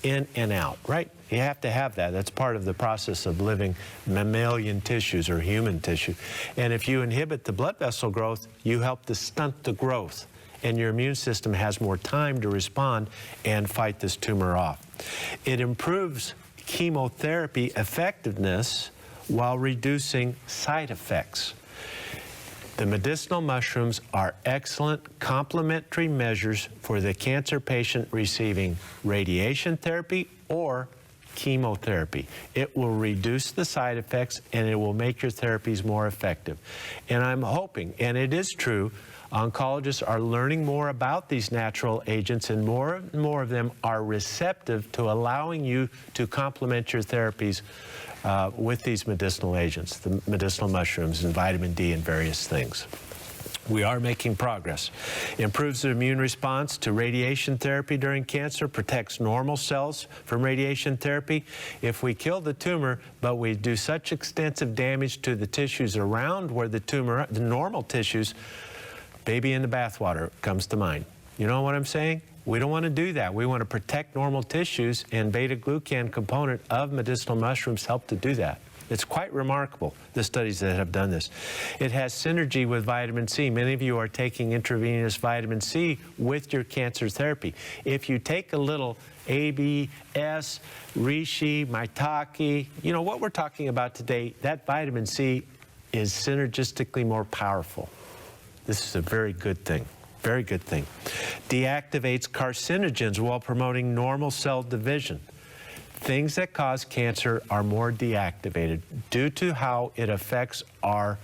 in and out, right? You have to have that. That's part of the process of living mammalian tissues or human tissue. And if you inhibit the blood vessel growth, you help to stunt the growth, and your immune system has more time to respond and fight this tumor off. It improves chemotherapy effectiveness while reducing side effects. The medicinal mushrooms are excellent complementary measures for the cancer patient receiving radiation therapy or chemotherapy. It will reduce the side effects, and it will make your therapies more effective. And I'm hoping, and it is true, oncologists are learning more about these natural agents, and more of them are receptive to allowing you to complement your therapies with these medicinal agents, the medicinal mushrooms and vitamin D and various things. We are making progress. Improves the immune response to radiation therapy during cancer, protects normal cells from radiation therapy. If we kill the tumor, but we do such extensive damage to the tissues around where the tumor, the normal tissues, baby in the bathwater comes to mind. You know what I'm saying? We don't want to do that. We want to protect normal tissues, and beta-glucan component of medicinal mushrooms help to do that. It's quite remarkable, the studies that have done this. It has synergy with vitamin C. Many of you are taking intravenous vitamin C with your cancer therapy. If you take a little ABS, Reishi, Maitake, you know what we're talking about today, that vitamin C is synergistically more powerful. This is a very good thing. Very good thing. Deactivates carcinogens while promoting normal cell division. Things that cause cancer are more deactivated due to how it affects our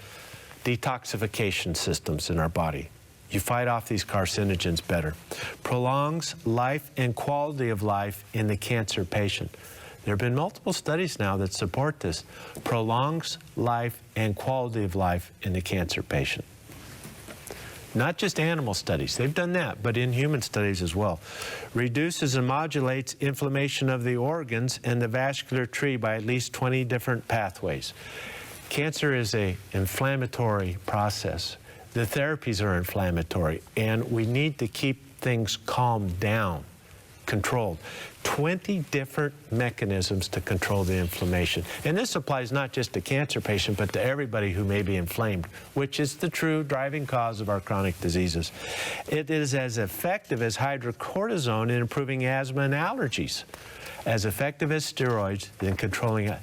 detoxification systems in our body. You fight off these carcinogens better. Prolongs life and quality of life in the cancer patient. There have been multiple studies now that support this. Prolongs life and quality of life in the cancer patient. Not just animal studies, they've done that, but in human studies as well. Reduces and modulates inflammation of the organs and the vascular tree by at least 20 different pathways. Cancer is an inflammatory process. The therapies are inflammatory, and we need to keep things calmed down, controlled. 20 different mechanisms to control the inflammation. And this applies not just to cancer patients, but to everybody who may be inflamed, which is the true driving cause of our chronic diseases. It is as effective as hydrocortisone in improving asthma and allergies, as effective as steroids in controlling it.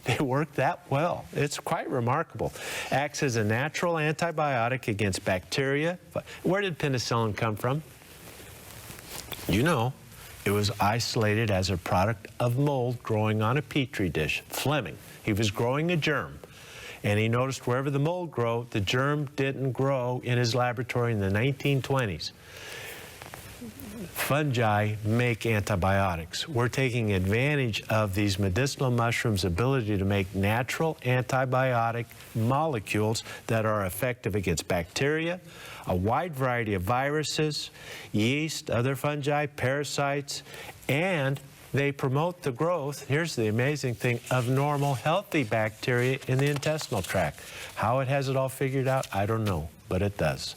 They work that well. It's quite remarkable. Acts as a natural antibiotic against bacteria. Where did penicillin come from? You know. It was isolated as a product of mold growing on a petri dish. Fleming, he was growing a germ, and he noticed wherever the mold grew, the germ didn't grow in his laboratory in the 1920s. Fungi make antibiotics. We're taking advantage of these medicinal mushrooms' ability to make natural antibiotic molecules that are effective against bacteria, a wide variety of viruses, yeast, other fungi, parasites, and They promote the growth, here's the amazing thing, of normal, healthy bacteria in the intestinal tract. How it has it all figured out, I don't know, but it does.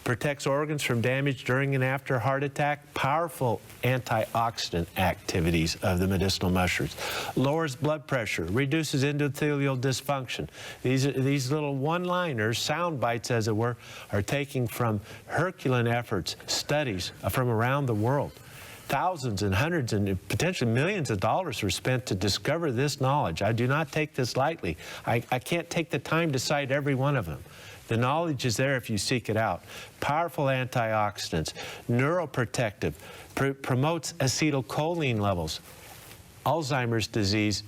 Protects organs from damage during and after heart attack. Powerful antioxidant activities of the medicinal mushrooms. Lowers blood pressure, reduces endothelial dysfunction. These little one-liners, sound bites as it were, are taken from Herculean efforts, studies from around the world. Thousands and hundreds and potentially millions of dollars were spent to discover this knowledge. I do not take this lightly. I can't take the time to cite every one of them. The knowledge is there if you seek it out. Powerful antioxidants, neuroprotective, promotes acetylcholine levels. Alzheimer's disease,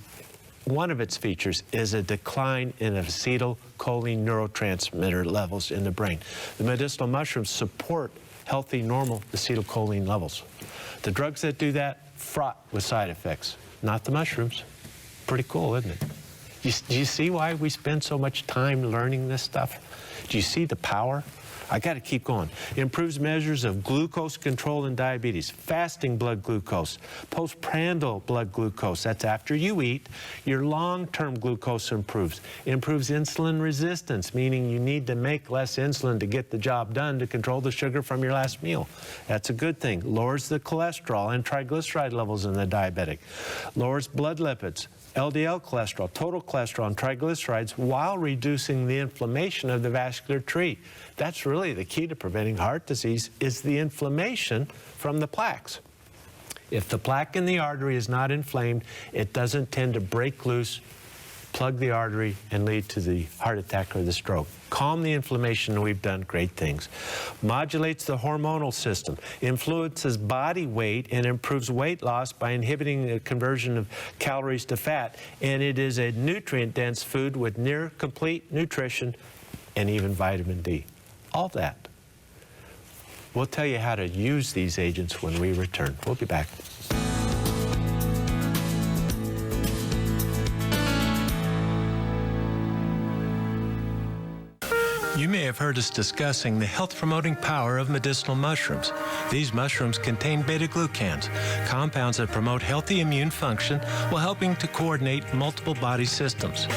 one of its features is a decline in acetylcholine neurotransmitter levels in the brain. The medicinal mushrooms support healthy, normal acetylcholine levels. The drugs that do that, fraught with side effects. Not the mushrooms. Pretty cool, isn't it? Do you see why we spend so much time learning this stuff? Do you see the power? I got to keep going. Improves measures of glucose control in diabetes, fasting blood glucose, postprandial blood glucose, that's after you eat. Your long-term glucose improves. Improves insulin resistance, meaning you need to make less insulin to get the job done to control the sugar from your last meal. That's a good thing. Lowers the cholesterol and triglyceride levels in the diabetic. Lowers blood lipids, LDL cholesterol, total cholesterol, and triglycerides while reducing the inflammation of the vascular tree. That's really the key to preventing heart disease, is the inflammation from the plaques. If the plaque in the artery is not inflamed, it doesn't tend to break loose, plug the artery, and lead to the heart attack or the stroke. Calm the inflammation, and we've done great things. Modulates the hormonal system, influences body weight, and improves weight loss by inhibiting the conversion of calories to fat. And it is a nutrient-dense food with near complete nutrition and even vitamin D. All that. We'll tell you how to use these agents when we return. We'll be back. You may have heard us discussing the health-promoting power of medicinal mushrooms. These mushrooms contain beta-glucans, compounds that promote healthy immune function while helping to coordinate multiple body systems.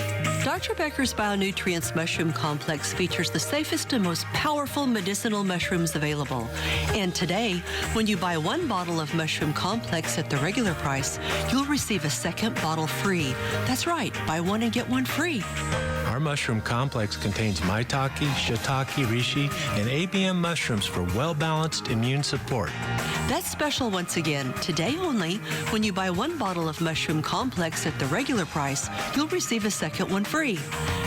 Dr. Becker's Bionutrients Mushroom Complex features the safest and most powerful medicinal mushrooms available. And today, when you buy one bottle of Mushroom Complex at the regular price, you'll receive a second bottle free. That's right, buy one and get one free. Our mushroom complex contains Maitake, Shiitake, Reishi, and ABM mushrooms for well-balanced immune support. That's special once again. Today only, when you buy one bottle of Mushroom Complex at the regular price, you'll receive a second one free.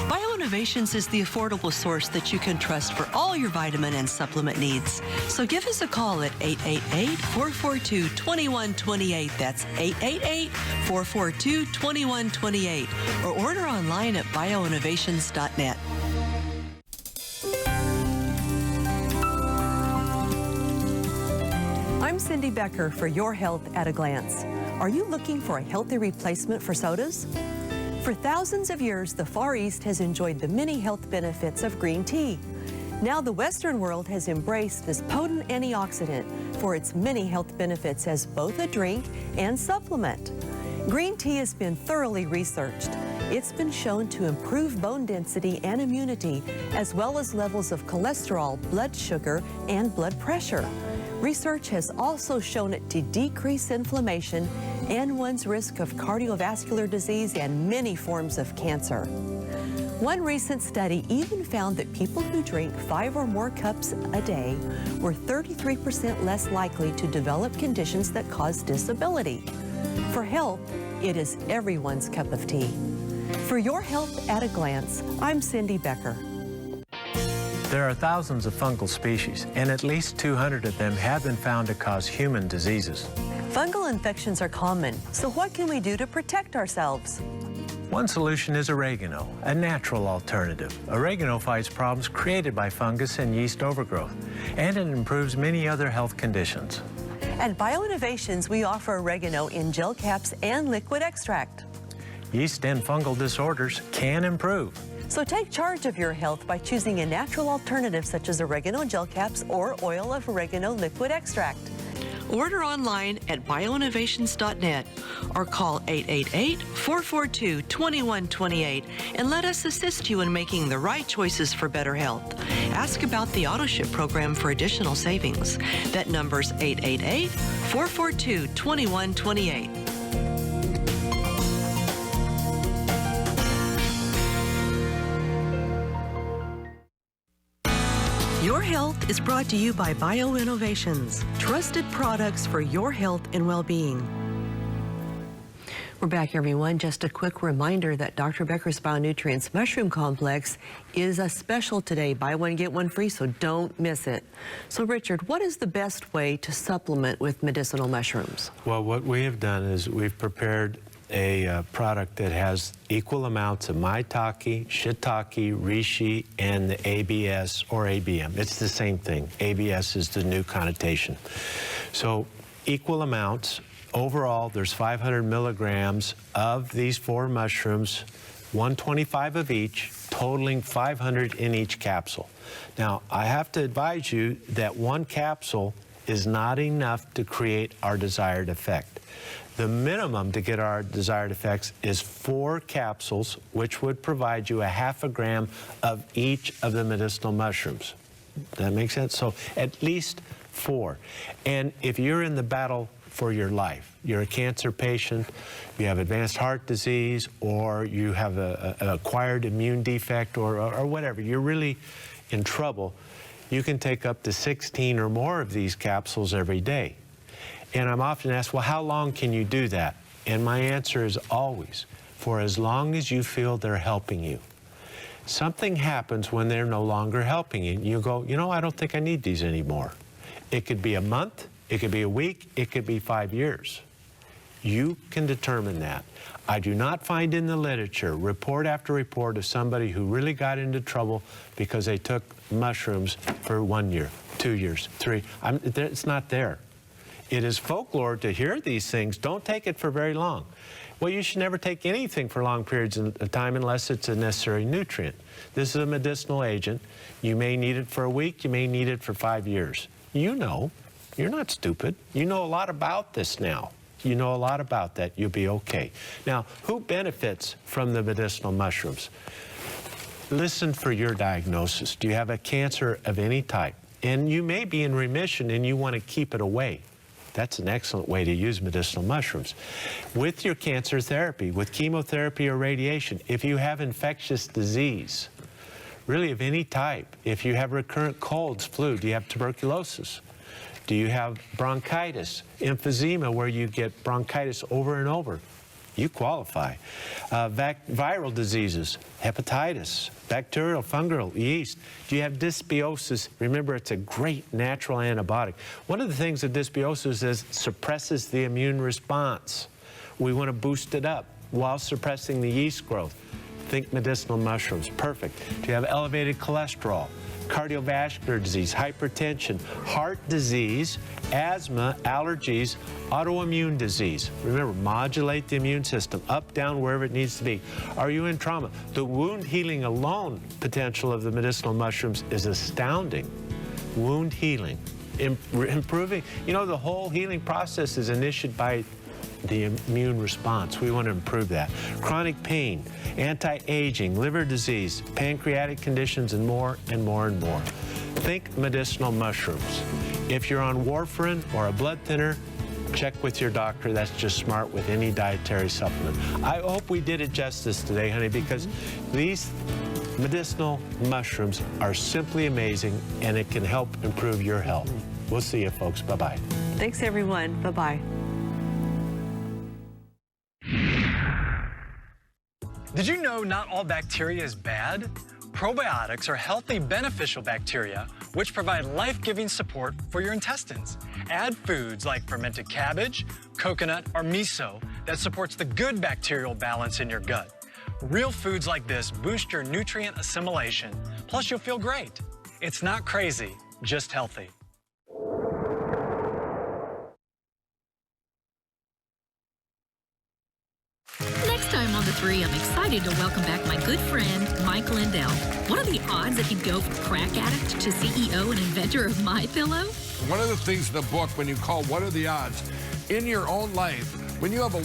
Bioinnovations is the affordable source that you can trust for all your vitamin and supplement needs. So give us a call at 888-442-2128. That's 888-442-2128. Or order online at bioinnovations.net. I'm Cindy Becker for Your Health at a Glance. Are you looking for a healthy replacement for sodas? For thousands of years, the Far East has enjoyed the many health benefits of green tea. Now the Western world has embraced this potent antioxidant for its many health benefits as both a drink and supplement. Green tea has been thoroughly researched. It's been shown to improve bone density and immunity, as well as levels of cholesterol, blood sugar, and blood pressure. Research has also shown it to decrease inflammation and one's risk of cardiovascular disease and many forms of cancer. One recent study even found that people who drink 5 or more cups a day were 33% less likely to develop conditions that cause disability. For health, it is everyone's cup of tea. For Your Health at a Glance, I'm Cindy Becker. There are thousands of fungal species, and at least 200 of them have been found to cause human diseases. Fungal infections are common, so what can we do to protect ourselves? One solution is oregano, a natural alternative. Oregano fights problems created by fungus and yeast overgrowth, and it improves many other health conditions. At Bioinnovations, we offer oregano in gel caps and liquid extract. Yeast and fungal disorders can improve. So take charge of your health by choosing a natural alternative such as oregano gel caps or oil of oregano liquid extract. Order online at bioinnovations.net or call 888-442-2128 and let us assist you in making the right choices for better health. Ask about the AutoShip program for additional savings. That number's 888-442-2128. Your Health is brought to you by BioInnovations, trusted products for your health and well-being. We're back, everyone. Just a quick reminder that Dr. Becker's Bionutrients Mushroom Complex is a special today. Buy one, get one free, so don't miss it. So, Richard, what is the best way to supplement with medicinal mushrooms? Well, what we have done is we've prepared a product that has equal amounts of Maitake, Shiitake, Reishi, and the ABS or ABM. It's the same thing. ABS is the new connotation. So equal amounts. Overall, there's 500 milligrams of these 4 mushrooms, 125 of each, totaling 500 in each capsule. Now, I have to advise you that 1 capsule is not enough to create our desired effect. The minimum to get our desired effects is 4 capsules, which would provide you a ½ gram of each of the medicinal mushrooms. Does that make sense? So at least 4. And if you're in the battle for your life, you're a cancer patient, you have advanced heart disease, or you have an acquired immune defect, or whatever, you're really in trouble, you can take up to 16 or more of these capsules every day. And I'm often asked, well, how long can you do that? And my answer is always, for as long as you feel they're helping you. Something happens when they're no longer helping you. You go, you know, I don't think I need these anymore. It could be a month, it could be a week, it could be 5 years. You can determine that. I do not find in the literature report after report of somebody who really got into trouble because they took mushrooms for 1 year, 2 years, 3. It's not there. It is folklore to hear these things. Don't take it for very long. Well, you should never take anything for long periods of time unless it's a necessary nutrient. This is a medicinal agent. You may need it for a week. You may need it for 5 years. You know. You're not stupid. You know a lot about this now. You know a lot about that. You'll be okay. Now, who benefits from the medicinal mushrooms? Listen for your diagnosis. Do you have a cancer of any type? And you may be in remission and you want to keep it away. That's an excellent way to use medicinal mushrooms. With your cancer therapy, with chemotherapy or radiation, if you have infectious disease, really of any type, if you have recurrent colds, flu, do you have tuberculosis? Do you have bronchitis, emphysema, where you get bronchitis over and over? You qualify. Viral diseases, hepatitis, bacterial, fungal, yeast. Do you have dysbiosis? Remember, it's a great natural antibiotic. One of the things that dysbiosis is, suppresses the immune response. We want to boost it up while suppressing the yeast growth. Think medicinal mushrooms, perfect. Do you have elevated cholesterol? Cardiovascular disease, hypertension, heart disease, asthma, allergies, autoimmune disease. Remember, modulate the immune system, up, down, wherever it needs to be. Are you in trauma? The wound healing alone potential of the medicinal mushrooms is astounding. Wound healing, improving, you know, the whole healing process is initiated by the immune response. We want to improve that. Chronic pain, anti-aging, liver disease, pancreatic conditions, and more and more and more. Think medicinal mushrooms. If you're on warfarin or a blood thinner, check with your doctor. That's just smart with any dietary supplement. I hope we did it justice today, honey, because these medicinal mushrooms are simply amazing, and it can help improve your health. We'll see you, folks. Bye-bye. Thanks, everyone. Bye-bye. Did you know not all bacteria is bad? Probiotics are healthy, beneficial bacteria which provide life-giving support for your intestines. Add foods like fermented cabbage, coconut, or miso that supports the good bacterial balance in your gut. Real foods like this boost your nutrient assimilation, plus you'll feel great. It's not crazy, just healthy. Next time on The 3, I'm excited to welcome back my good friend, Mike Lindell. What are the odds that he'd go from crack addict to CEO and inventor of MyPillow? One of the things in the book, when you call what are the odds, in your own life, when you have a